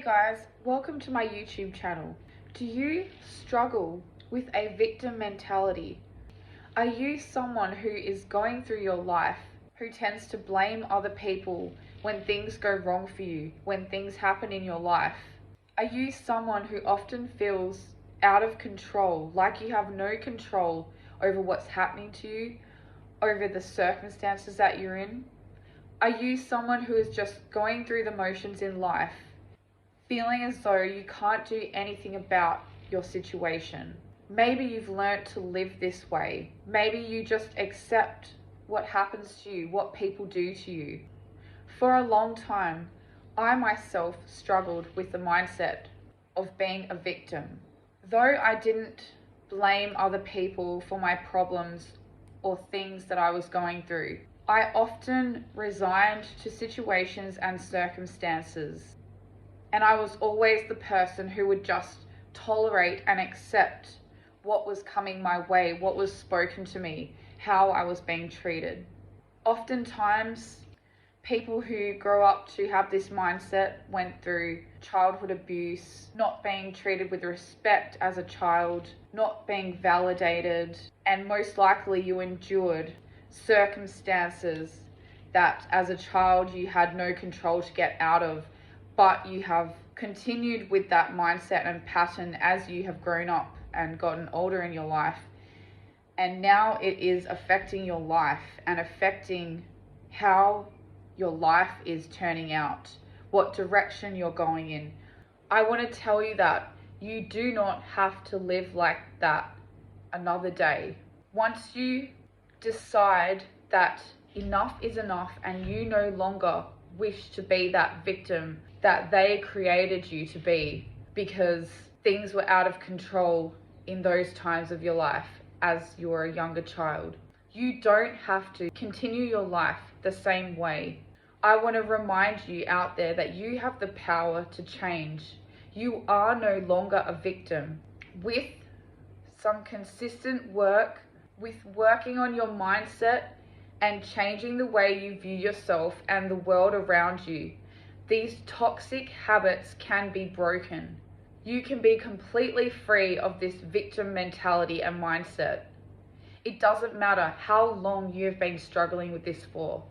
Hey guys, welcome to my YouTube channel. Do you struggle with a victim mentality? Are you someone who is going through your life who tends to blame other people when things go wrong for you, when things happen in your life? Are you someone who often feels out of control, like you have no control over what's happening to you, over the circumstances that you're in? Are you someone who is just going through the motions in life, feeling as though you can't do anything about your situation? Maybe you've learnt to live this way. Maybe you just accept what happens to you, what people do to you. For a long time, I myself struggled with the mindset of being a victim. Though I didn't blame other people for my problems or things that I was going through, I often resigned to situations and circumstances. And I was always the person who would just tolerate and accept what was coming my way, what was spoken to me, how I was being treated. Oftentimes, people who grow up to have this mindset went through childhood abuse, not being treated with respect as a child, not being validated, and most likely you endured circumstances that as a child you had no control to get out of, but you have continued with that mindset and pattern as you have grown up and gotten older in your life. And now it is affecting your life and affecting how your life is turning out, what direction you're going in. I want to tell you that you do not have to live like that another day. Once you decide that enough is enough and you no longer wish to be that victim that they created you to be because things were out of control in those times of your life as you were a younger child, you don't have to continue your life the same way. I want to remind you out there that you have the power to change. You are no longer a victim. With some consistent work, with working on your mindset and changing the way you view yourself and the world around you, these toxic habits can be broken. You can be completely free of this victim mentality and mindset. It doesn't matter how long you've been struggling with this for.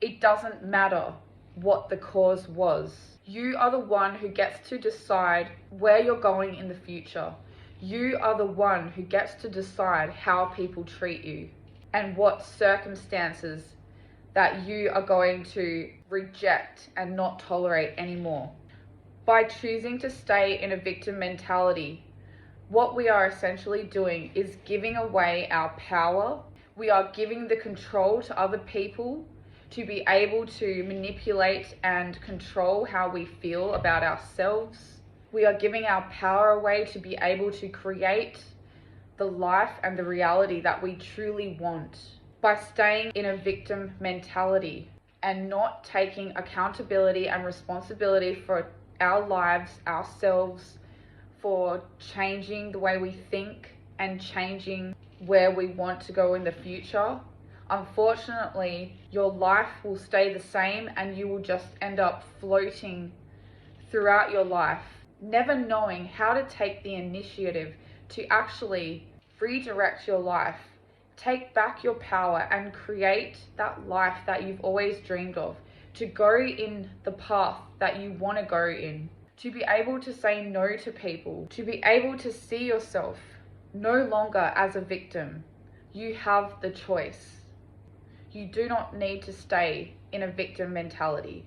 It doesn't matter what the cause was. You are the one who gets to decide where you're going in the future. You are the one who gets to decide how people treat you and what circumstances that you are going to reject and not tolerate anymore. By choosing to stay in a victim mentality, what we are essentially doing is giving away our power. We are giving the control to other people to be able to manipulate and control how we feel about ourselves. We are giving our power away to be able to create the life and the reality that we truly want by staying in a victim mentality and not taking accountability and responsibility for our lives, ourselves, for changing the way we think and changing where we want to go in the future. Unfortunately, your life will stay the same and you will just end up floating throughout your life, never knowing how to take the initiative to actually redirect your life, take back your power and create that life that you've always dreamed of, to go in the path that you want to go in, to be able to say no to people, to be able to see yourself no longer as a victim. You have the choice. You do not need to stay in a victim mentality.